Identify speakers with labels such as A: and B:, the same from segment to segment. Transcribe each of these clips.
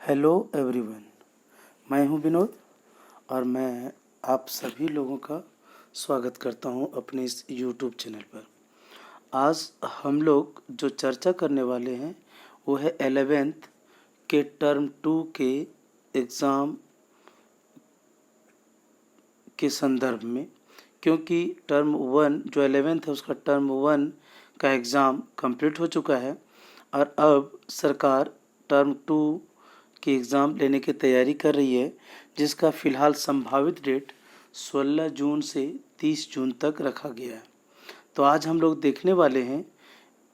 A: Hello everyone, मैं हूं विनोद और मैं आप सभी लोगों का स्वागत करता हूं अपने इस यूट्यूब चैनल पर। आज हम लोग जो चर्चा करने वाले हैं वो है 11th के टर्म 2 के एग्ज़ाम के संदर्भ में, क्योंकि टर्म 1 जो 11th है उसका टर्म 1 का एग्ज़ाम कंप्लीट हो चुका है और अब सरकार टर्म 2 की एग्ज़ाम लेने की तैयारी कर रही है, जिसका फ़िलहाल संभावित डेट 16 जून से 30 जून तक रखा गया है। तो आज हम लोग देखने वाले हैं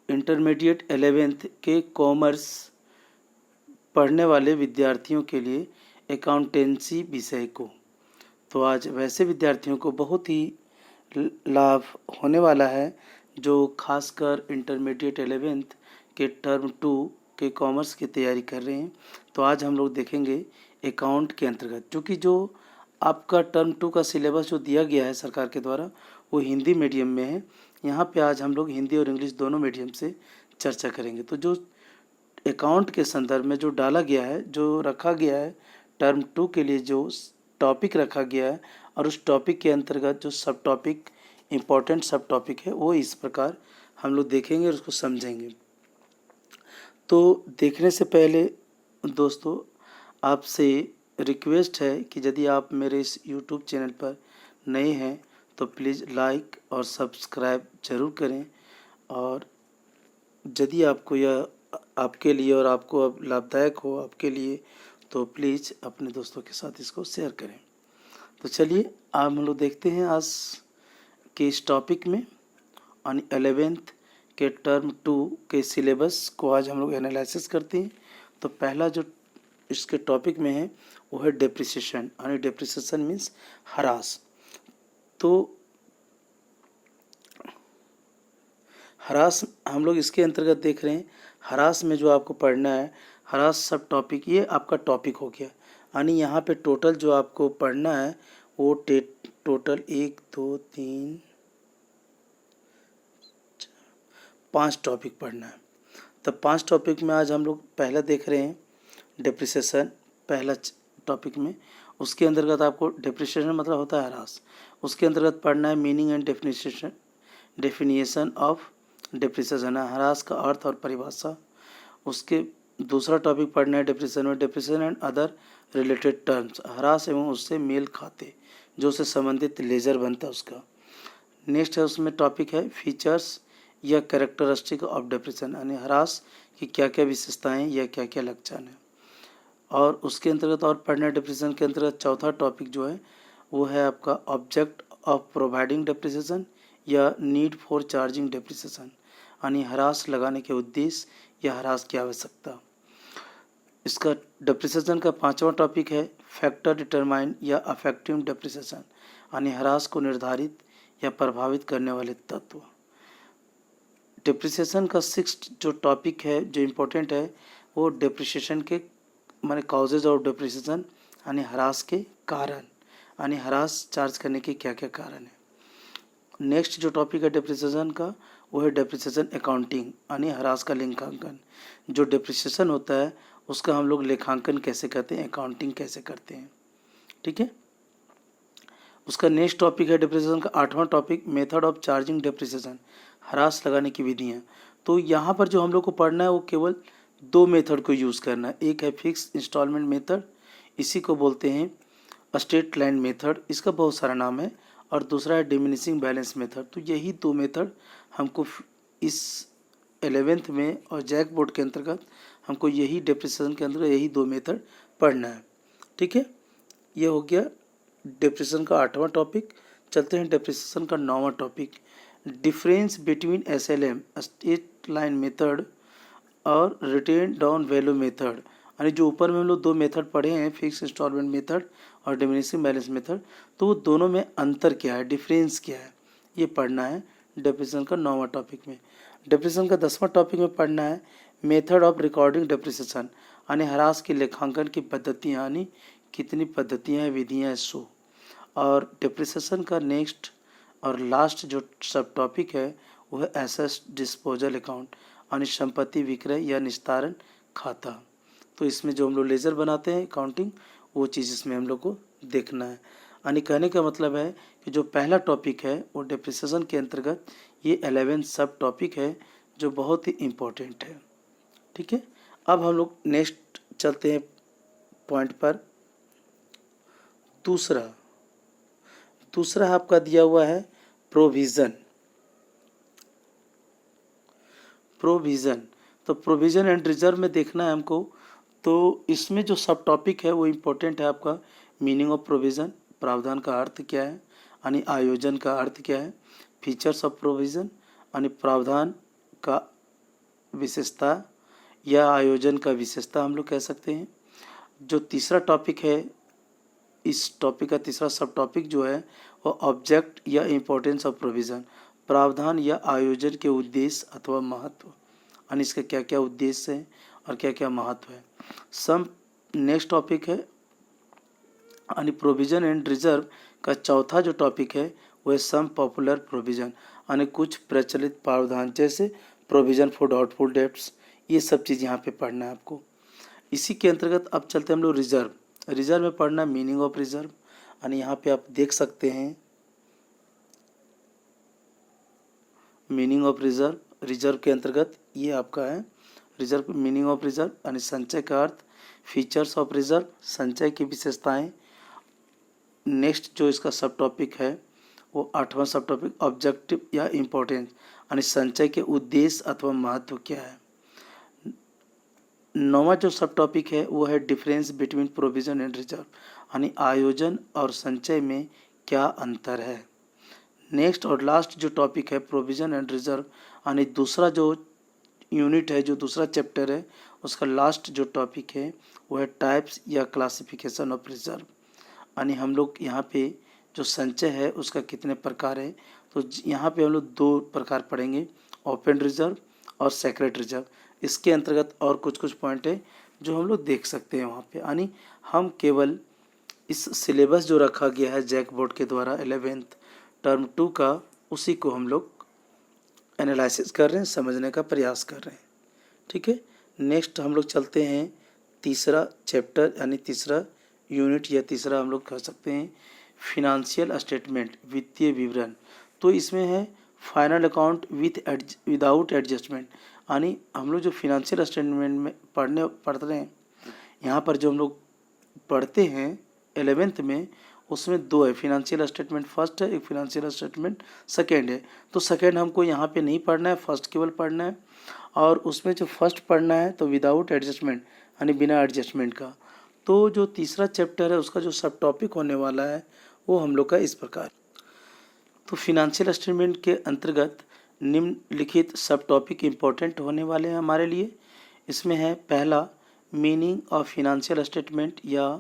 A: इंटरमीडिएट 11th के कॉमर्स पढ़ने वाले विद्यार्थियों के लिए अकाउंटेंसी विषय को। तो आज वैसे विद्यार्थियों को बहुत ही लाभ होने वाला है जो खासकर इंटरमीडिएट 11th के टर्म 2 के कॉमर्स की तैयारी कर रहे हैं। तो आज हम लोग देखेंगे अकाउंट के अंतर्गत, क्योंकि जो आपका टर्म 2 का सिलेबस जो दिया गया है सरकार के द्वारा वो हिंदी मीडियम में है। यहाँ पे आज हम लोग हिंदी और इंग्लिश दोनों मीडियम से चर्चा करेंगे। तो जो अकाउंट के संदर्भ में जो डाला गया है, जो रखा गया है टर्म 2 के लिए, जो टॉपिक रखा गया है और उस टॉपिक के अंतर्गत जो सब टॉपिक इम्पोर्टेंट सब टॉपिक है वो इस प्रकार हम लोग देखेंगे और उसको समझेंगे। तो देखने से पहले दोस्तों आपसे रिक्वेस्ट है कि यदि आप मेरे इस यूट्यूब चैनल पर नए हैं तो प्लीज़ लाइक और सब्सक्राइब ज़रूर करें, और यदि आपको यह आपके लिए और आपको अब लाभदायक हो आपके लिए तो प्लीज़ अपने दोस्तों के साथ इसको शेयर करें। तो चलिए हम लोग देखते हैं आज के इस टॉपिक में ऑन 11th के टर्म 2 के सिलेबस को आज हम लोग एनालिसिस करते हैं। तो पहला जो इसके टॉपिक में है वो है डेप्रिसिएशन, यानी डेप्रिसिएशन मीन्स ह्रास। तो ह्रास हम लोग इसके अंतर्गत देख रहे हैं। ह्रास में जो आपको पढ़ना है, ह्रास सब टॉपिक, ये आपका टॉपिक हो गया। यानी यहाँ पे टोटल जो आपको पढ़ना है वो टोटल 1 2 3 5 टॉपिक पढ़ना है। तब 5 टॉपिक में आज हम लोग पहला देख रहे हैं डेप्रिसिएशन, पहला टॉपिक में। उसके अंतर्गत आपको डेप्रिसिएशन मतलब होता है ह्रास। उसके अंतर्गत पढ़ना है मीनिंग एंड डेफिनिएशन ऑफ डेप्रिसिएशन, ह्रास का अर्थ और परिभाषा। उसके दूसरा टॉपिक पढ़ना है डेप्रिसिएशन में depreciation and other related terms, ह्रास एवं उससे मेल खाते जो उससे संबंधित लेजर बनता है उसका। नेक्स्ट है उसमें टॉपिक है फीचर्स या कैरेक्टरिस्टिक ऑफ डेप्रिसिएशन, यानी ह्रास की क्या क्या विशेषताएं या क्या क्या लक्षण है। और उसके अंतर्गत और पढ़ना है डेप्रिसिएशन के अंतर्गत चौथा टॉपिक जो है वो है आपका ऑब्जेक्ट ऑफ प्रोवाइडिंग डेप्रिसिएशन या नीड फॉर चार्जिंग डेप्रिसिएशन, यानी ह्रास लगाने के उद्देश्य या ह्रास की आवश्यकता। इसका डेप्रिसिएशन का पांचवा टॉपिक है फैक्टर डिटरमाइन या अफेक्टिव डेप्रिसिएशन, यानी ह्रास को निर्धारित या प्रभावित करने वाले तत्व। डेप्रिसिएशन का 6th जो टॉपिक है जो इम्पोर्टेंट है वो डेप्रिसिएशन के माने कॉजेज ऑफ डेप्रिसिएशन, यानी ह्रास के कारण, यानी ह्रास चार्ज करने के क्या क्या कारण है। नेक्स्ट जो टॉपिक है डेप्रिसिएशन का वो है डेप्रिसिएशन अकाउंटिंग, यानी ह्रास का लेखांकन। जो डेप्रिसिएशन होता है उसका हम लोग लेखांकन कैसे करते हैं, अकाउंटिंग कैसे करते हैं, ठीक है। उसका नेक्स्ट टॉपिक है डेप्रिसिएशन का 8वां topic method of charging depreciation, ह्रास लगाने की विधियाँ। तो यहाँ पर जो हम लोग को पढ़ना है वो केवल 2 मेथड को यूज़ करना है। एक है फिक्स इंस्टॉलमेंट मेथड, इसी को बोलते हैं स्ट्रेट लाइन मेथड, इसका बहुत सारा नाम है, और दूसरा है डिमिनिशिंग बैलेंस मेथड। तो यही 2 मेथड हमको इस 11th में और जैक बोर्ड के अंतर्गत हमको यही डेप्रिसिएशन के अंतर्गत यही 2 मेथड पढ़ना है, ठीक है। ये हो गया डेप्रिसिएशन का 8वां टॉपिक। चलते हैं डेप्रिसिएशन का 9वां topic, difference between SLM straight line method और रिटेन डाउन वैल्यू मेथड, यानी जो ऊपर में हम लोग 2 मेथड पढ़े हैं फिक्स इंस्टॉलमेंट मेथड और डिमिनिशिंग बैलेंस मेथड, तो वो दोनों में अंतर क्या है, डिफरेंस क्या है, ये पढ़ना है डेप्रिसिएशन का 9वां टॉपिक में। डेप्रिसिएशन का 10वां टॉपिक में पढ़ना है मेथड ऑफ रिकॉर्डिंग डेप्रिसिएशन, यानी ह्रास की लेखांकन की पद्धतियाँ, यानी कितनी पद्धतियाँ हैं, विधियाँ हैं, सो। और डेप्रिसिएशन का नेक्स्ट और लास्ट जो सब टॉपिक है वो है एसेट डिस्पोजल अकाउंट, यानी संपत्ति विक्रय या निस्तारण खाता। तो इसमें जो हम लोग लेजर बनाते हैं अकाउंटिंग, वो चीज़ इसमें हम लोग को देखना है। यानी कहने का मतलब है कि जो पहला टॉपिक है वो डेप्रिसिएशन के अंतर्गत ये 11 सब टॉपिक है जो बहुत ही इम्पोर्टेंट है। ठीक है, अब हम लोग नेक्स्ट चलते हैं पॉइंट पर। दूसरा आपका दिया हुआ है प्रोविज़न। तो प्रोविज़न एंड रिजर्व में देखना है हमको। तो इसमें जो सब टॉपिक है वो इम्पोर्टेंट है आपका मीनिंग ऑफ प्रोविज़न, प्रावधान का अर्थ क्या है, यानी आयोजन का अर्थ क्या है, फीचर्स ऑफ प्रोविज़न यानी प्रावधान का विशेषता या आयोजन का विशेषता हम लोग कह सकते हैं। जो तीसरा टॉपिक है, इस टॉपिक का तीसरा सब टॉपिक जो है वो ऑब्जेक्ट या इम्पोर्टेंस ऑफ प्रोविज़न, प्रावधान या आयोजन के उद्देश्य अथवा महत्व, यानी इसका क्या क्या उद्देश्य है और क्या क्या महत्व है। सम नेक्स्ट टॉपिक है यानी प्रोविज़न एंड रिजर्व का चौथा जो टॉपिक है वो है सम पॉपुलर प्रोविज़न, यानी कुछ प्रचलित प्रावधान जैसे प्रोविज़न फॉर डाउटफुल डेब्ट्स, ये सब चीज़ यहाँ पे पढ़ना है आपको। इसी के अंतर्गत अब चलते हैं हम लोग रिजर्व में पढ़ना मीनिंग ऑफ रिजर्व, यानी यहाँ पे आप देख सकते हैं मीनिंग ऑफ रिजर्व के अंतर्गत ये आपका है रिजर्व मीनिंग ऑफ रिजर्व यानी संचय का अर्थ, फीचर्स ऑफ रिजर्व संचय की विशेषताएं। नेक्स्ट जो इसका सब टॉपिक है वो 8वां सब टॉपिक ऑब्जेक्टिव या इम्पोर्टेंस, यानी संचय के उद्देश्य अथवा महत्व क्या है। 9वां जो सब टॉपिक है वो है difference between provision and reserve, यानी आयोजन और संचय में क्या अंतर है। नेक्स्ट और लास्ट जो टॉपिक है प्रोविज़न एंड रिजर्व, यानी दूसरा जो यूनिट है, जो दूसरा चैप्टर है, उसका लास्ट जो टॉपिक है वो है टाइप्स या क्लासिफिकेशन ऑफ रिजर्व, यानी हम लोग यहाँ पे जो संचय है उसका कितने प्रकार है। तो यहाँ पे हम लोग 2 प्रकार पढ़ेंगे, ओपन रिजर्व और सेक्रेट रिजर्व। इसके अंतर्गत और कुछ पॉइंट है जो हम लोग देख सकते हैं वहाँ पे, यानी हम केवल इस सिलेबस जो रखा गया है जैक बोर्ड के द्वारा 11th टर्म 2 का, उसी को हम लोग एनालिसिस कर रहे हैं, समझने का प्रयास कर रहे हैं। ठीक है, नेक्स्ट हम लोग चलते हैं तीसरा चैप्टर यानी तीसरा यूनिट या तीसरा हम लोग कह सकते हैं फिनंशियल स्टेटमेंट, वित्तीय विवरण। तो इसमें है फाइनल अकाउंट विदाउट एडजस्टमेंट, यानी हम लोग जो फिनंशियल स्टेटमेंट में पढ़ रहे हैं, यहाँ पर जो हम लोग पढ़ते हैं 11th में, उसमें 2 है, फिनंशियल स्टेटमेंट फर्स्ट है, एक फिनंशियल स्टेटमेंट सेकेंड है। तो सेकेंड हमको यहाँ पे नहीं पढ़ना है, फर्स्ट केवल पढ़ना है। और उसमें जो फर्स्ट पढ़ना है तो विदाउट एडजस्टमेंट यानी बिना एडजस्टमेंट का। तो जो तीसरा चैप्टर है उसका जो सब टॉपिक होने वाला है वो हम लोग का इस प्रकार। तो फिनंशियल स्टेटमेंट के अंतर्गत निम्नलिखित सब टॉपिक इम्पोर्टेंट होने वाले हैं हमारे लिए। इसमें है पहला मीनिंग ऑफ फिनंशियल स्टेटमेंट या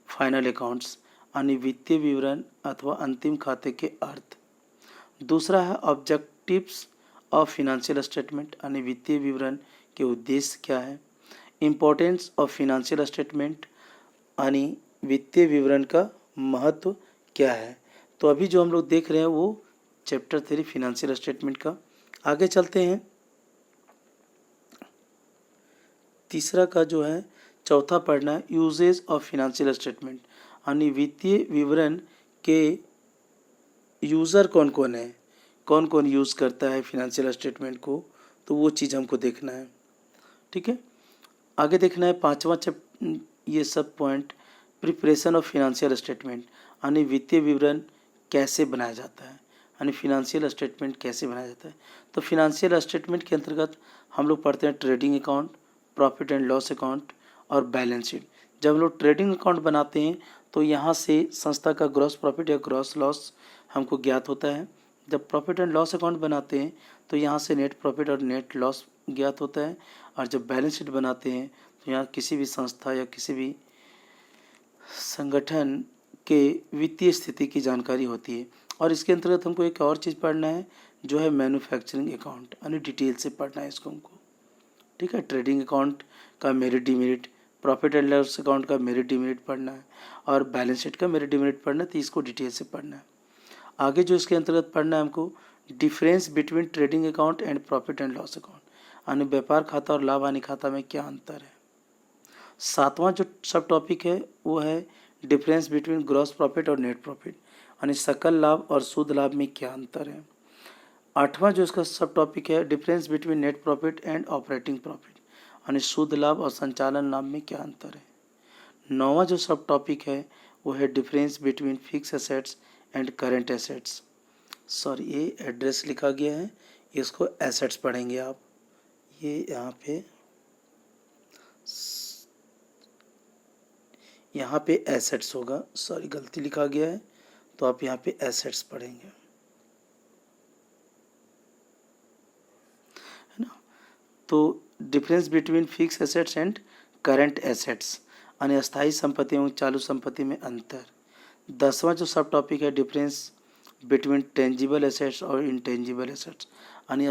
A: फाइनल अकाउंट्स, यानी वित्तीय विवरण अथवा अंतिम खाते के अर्थ। दूसरा है ऑब्जेक्टिव्स ऑफ फिनंशियल स्टेटमेंट, यानी वित्तीय विवरण के उद्देश्य क्या है। इम्पोर्टेंस ऑफ फिनंशियल स्टेटमेंट, यानी वित्तीय विवरण का महत्व क्या है। तो अभी जो हम लोग देख रहे हैं वो चैप्टर 3 फिनंशियल स्टेटमेंट का। आगे चलते हैं, तीसरा का जो है चौथा पढ़ना है यूजेज ऑफ फिनंशियल स्टेटमेंट, यानी वित्तीय विवरण के यूज़र कौन कौन है, कौन कौन यूज़ करता है फिनंशियल स्टेटमेंट को, तो वो चीज़ हमको देखना है। ठीक है, आगे देखना है 5वां ये सब point preparation of financial statement, यानी वित्तीय विवरण कैसे बनाया जाता है, यानी फिनंशियल स्टेटमेंट कैसे बनाया जाता है। तो फिनंशियल स्टेटमेंट के अंतर्गत हम लोग पढ़ते हैं trading account, profit and loss account और बैलेंस शीट। जब हम लोग ट्रेडिंग अकाउंट बनाते हैं तो यहाँ से संस्था का ग्रॉस प्रॉफिट या ग्रॉस लॉस हमको ज्ञात होता है। जब प्रॉफिट एंड लॉस अकाउंट बनाते हैं तो यहाँ से नेट प्रॉफिट और नेट लॉस ज्ञात होता है। और जब बैलेंस शीट बनाते हैं तो यहाँ किसी भी संस्था या किसी भी संगठन के वित्तीय स्थिति की जानकारी होती है। और इसके अंतर्गत हमको एक और चीज़ पढ़ना है जो है मैन्युफैक्चरिंग अकाउंट, यानी डिटेल से पढ़ना है इसको हमको। ठीक है, ट्रेडिंग अकाउंट का merit demerit, profit and loss account का मेरिट डिमेरिट पढ़ना है और बैलेंस शीट का मेरिट डिमेरिट पढ़ना है, तो इसको डिटेल से पढ़ना है। आगे जो इसके अंतर्गत पढ़ना है हमको difference between trading account and profit and loss account, यानी व्यापार खाता और लाभ हानि खाता में क्या अंतर है। सातवां जो सब टॉपिक है वो है डिफरेंस बिटवीन ग्रॉस प्रॉफिट और नेट प्रॉफिट, यानी सकल लाभ और शुद्ध लाभ में क्या अंतर है। आठवां जो इसका सब टॉपिक है difference between net profit and operating profit, यानी शुद्ध लाभ और संचालन लाभ में क्या अंतर है। नौवां जो सब टॉपिक है वो है difference between fix assets and current assets. Sorry, ये एड्रेस लिखा गया है, इसको एसेट्स पढ़ेंगे आप। ये यहाँ पे एसेट्स होगा, सॉरी गलती लिखा गया है, तो आप यहाँ पे एसेट्स पढ़ेंगे, है ना। तो difference between fix assets and current assets, यानी अस्थायी संपत्ति एवं चालू संपत्ति में अंतर। 10वां जो सब टॉपिक है डिफरेंस बिटवीन टेंजिबल एसेट्स और इनटेंजिबल एसेट्स, यानी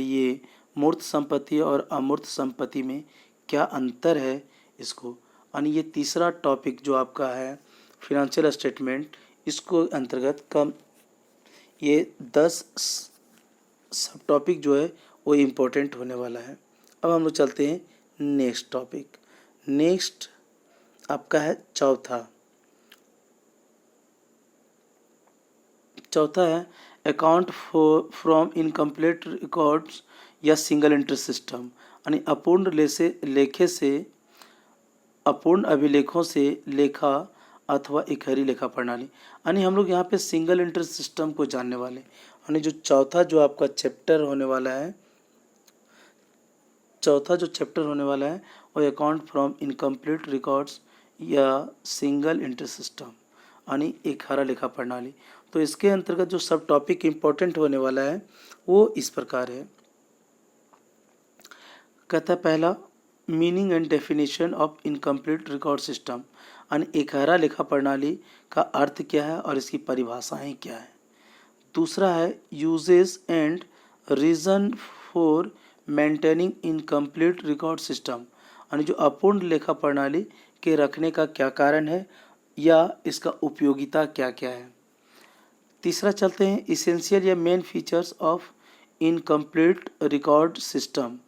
A: ये मूर्त संपत्ति और अमूर्त संपत्ति में क्या अंतर है इसको। यानी ये तीसरा टॉपिक जो आपका है फिनेंशियल स्टेटमेंट, इसको अंतर्गत कम ये 10 सब टॉपिक जो है वो इम्पोर्टेंट होने वाला है। अब हम लोग चलते हैं नेक्स्ट टॉपिक। नेक्स्ट आपका है चौथा है अकाउंट फ्रॉम इनकम्प्लीट रिकॉर्ड्स या सिंगल एंट्री सिस्टम, यानी अपूर्ण अभिलेखों से लेखा अथवा इकहरी लेखा प्रणाली। यानी हम लोग यहाँ पे सिंगल एंट्री सिस्टम को जानने वाले, यानी जो चौथा जो चैप्टर होने वाला है वो अकाउंट फ्रॉम इनकम्प्लीट रिकॉर्ड्स या सिंगल एंट्री सिस्टम, यानी इकहरा लेखा प्रणाली। तो इसके अंतर्गत जो सब टॉपिक इम्पोर्टेंट होने वाला है वो इस प्रकार है। कहता है पहला, meaning and definition of incomplete record system, यानी इकहरा लेखा प्रणाली का अर्थ क्या है और इसकी परिभाषाएं क्या है। दूसरा है uses and reason for maintaining incomplete record system, यानी जो अपूर्ण लेखा प्रणाली के रखने का क्या कारण है या इसका उपयोगिता क्या क्या है। तीसरा चलते हैं इसेंशियल या main features of incomplete record system,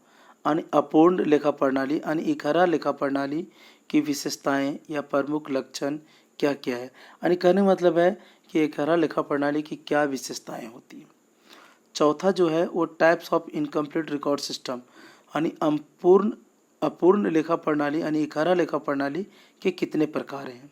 A: यानी अपूर्ण लेखा प्रणाली यानी इकहरा लेखा प्रणाली की विशेषताएं या प्रमुख लक्षण क्या क्या है। यानी कहने का मतलब है कि इकहरा लेखा प्रणाली की क्या विशेषताएं होती हैं। चौथा जो है वो types of incomplete record system, यानी अपूर्ण लेखा प्रणाली यानी इकहरा लेखा प्रणाली के कितने प्रकार हैं।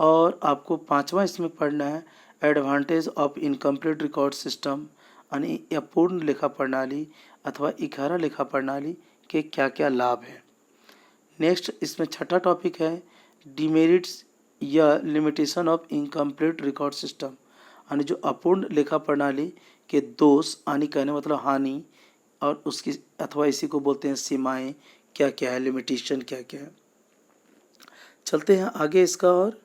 A: और आपको पांचवा इसमें पढ़ना है advantage of incomplete record system, यानी अपूर्ण लेखा प्रणाली अथवा इकहरा लेखा प्रणाली के क्या क्या लाभ हैं। नेक्स्ट इसमें छठा टॉपिक है डिमेरिट्स या limitation of incomplete record system, यानी जो अपूर्ण लेखा प्रणाली के दोष, यानी कहने मतलब हानि और उसकी अथवा इसी को बोलते हैं सीमाएं क्या क्या है, लिमिटेशन क्या क्या है। चलते हैं आगे इसका। और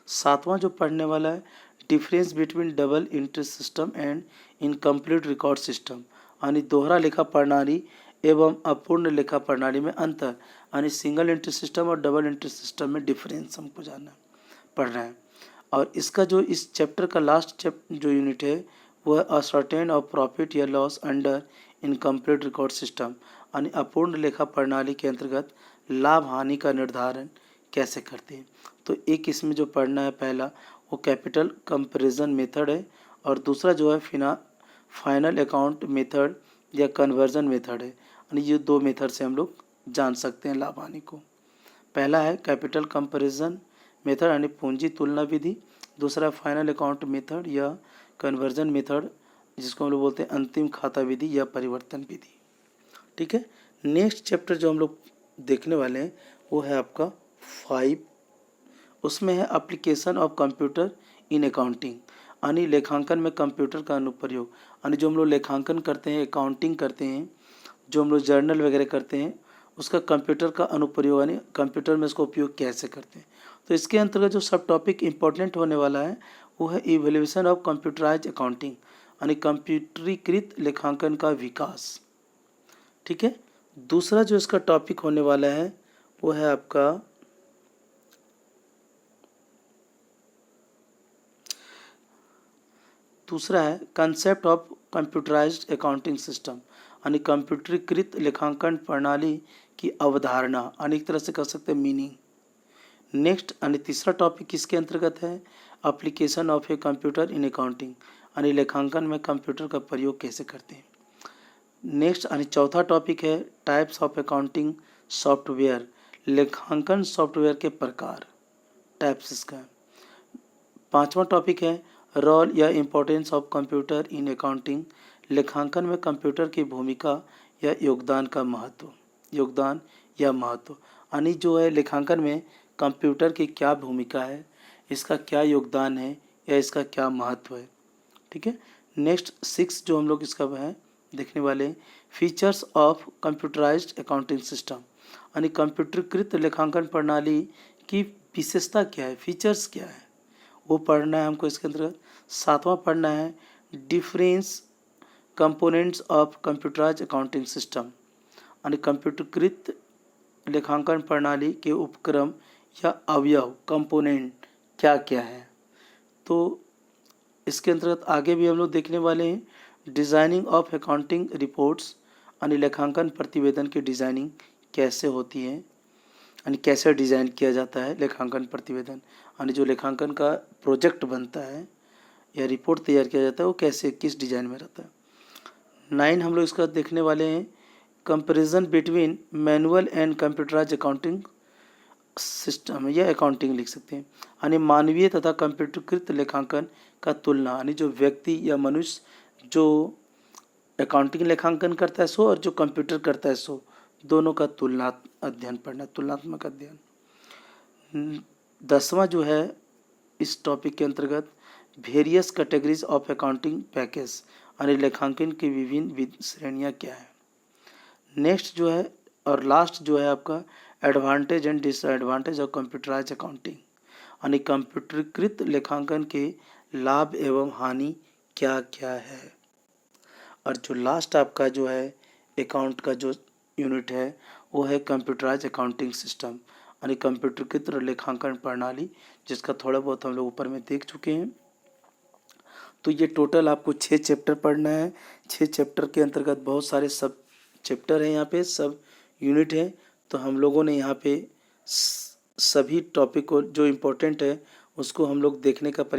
A: सातवां जो पढ़ने वाला है difference between double entry system and incomplete record system, यानी दोहरा लेखा प्रणाली एवं अपूर्ण लेखा प्रणाली में अंतर, यानी सिंगल एंट्री सिस्टम और डबल एंट्री सिस्टम में डिफरेंस हमको पढ़ना है। और इसका जो इस चैप्टर का लास्ट जो यूनिट है वो है असर्टेन ऑफ प्रॉफिट या loss under incomplete record system, यानी अपूर्ण लेखा प्रणाली के अंतर्गत लाभ हानि का निर्धारण कैसे करते हैं। तो एक इसमें जो पढ़ना है पहला वो कैपिटल कंपैरिजन मेथड है और दूसरा जो है फाइनल अकाउंट मेथड या कन्वर्जन मेथड है, यानी ये दो मेथड से हम लोग जान सकते हैं लाभ हानि को। पहला है कैपिटल कंपैरिजन मेथड यानी पूंजी तुलना विधि, दूसरा फाइनल अकाउंट मेथड या कन्वर्जन मेथड जिसको हम लोग बोलते हैं अंतिम खाता विधि या परिवर्तन विधि। ठीक है। नेक्स्ट चैप्टर जो हम लोग देखने वाले हैं वो है आपका 5, उसमें है application of computer in accounting, यानी लेखांकन में कंप्यूटर का अनुप्रयोग, यानी जो हम लोग लेखांकन करते हैं, अकाउंटिंग करते हैं, जो हम लोग जर्नल वगैरह करते हैं उसका कंप्यूटर का अनुप्रयोग यानी कंप्यूटर में इसका उपयोग कैसे करते हैं। तो इसके अंतर्गत जो सब टॉपिक इम्पोर्टेंट होने वाला है वो है इवोल्यूशन ऑफ कंप्यूटराइज अकाउंटिंग, यानी कंप्यूटरीकृत लेखांकन का विकास। ठीक है। दूसरा जो इसका टॉपिक होने वाला है वो है आपका दूसरा है concept of computerised accounting system, यानी कंप्यूटरीकृत लेखांकन प्रणाली की अवधारणा, अनेक तरह से कर सकते हैं मीनिंग। नेक्स्ट यानी तीसरा टॉपिक किसके अंतर्गत है, application of a computer in accounting, यानी लेखांकन में कंप्यूटर का प्रयोग कैसे करते हैं। नेक्स्ट यानी चौथा टॉपिक है टाइप्स ऑफ अकाउंटिंग सॉफ्टवेयर, लेखांकन सॉफ्टवेयर के प्रकार, टाइप्स इसका। पांचवा टॉपिक है रोल या importance of computer in accounting, लेखांकन में कंप्यूटर की भूमिका या योगदान या महत्व, यानी जो है लेखांकन में कंप्यूटर की क्या भूमिका है, इसका क्या योगदान है या इसका क्या महत्व है। ठीक है। नेक्स्ट 6 जो हम लोग इसका है देखने वाले हैं, features of computerised accounting system, यानी कंप्यूटरीकृत लेखांकन प्रणाली की विशेषता क्या है, फीचर्स क्या है, वो पढ़ना है हमको इसके अंतर्गत। 7वां पढ़ना है difference components of computerised accounting system, यानी कंप्यूटरीकृत लेखांकन प्रणाली के उपक्रम या अवयव कंपोनेंट क्या क्या है। तो इसके अंतर्गत आगे भी हम लोग देखने वाले हैं डिज़ाइनिंग ऑफ अकाउंटिंग रिपोर्ट्स, यानी लेखांकन प्रतिवेदन की डिज़ाइनिंग कैसे होती है, यानी कैसे डिज़ाइन किया जाता है लेखांकन प्रतिवेदन, यानी जो लेखांकन का प्रोजेक्ट बनता है या रिपोर्ट तैयार किया जाता है वो कैसे किस डिज़ाइन में रहता है। 9 हम लोग इसका देखने वाले हैं comparison between manual and computerised accounting system या अकाउंटिंग लिख सकते हैं, यानी मानवीय तथा कंप्यूटरीकृत लेखांकन का तुलना, यानी जो व्यक्ति या मनुष्य जो अकाउंटिंग लेखांकन करता है सो और जो कंप्यूटर करता है सो, दोनों का तुलना अध्ययन पढ़ना, तुलनात्मक अध्ययन। 10वां जो है इस टॉपिक के अंतर्गत various categories of accounting package, यानी लेखांकन की विभिन्न श्रेणियाँ क्या है। नेक्स्ट जो है और लास्ट जो है आपका advantage and disadvantage of computerised accounting, यानी कंप्यूटरीकृत लेखांकन के लाभ एवं हानि क्या क्या है। और जो लास्ट आपका जो है अकाउंट का जो यूनिट है वो है कंप्यूटराइज्ड अकाउंटिंग सिस्टम, यानी कंप्यूटरीकृत लेखांकन प्रणाली, जिसका थोड़ा बहुत हम लोग ऊपर में देख चुके हैं। तो ये टोटल आपको 6 चैप्टर पढ़ना है। 6 चैप्टर के अंतर्गत बहुत सारे सब चैप्टर हैं, यहाँ पे सब यूनिट है। तो हम लोगों ने यहाँ पे सभी टॉपिक को जो इम्पोर्टेंट है उसको हम लोग देखने का प्रयास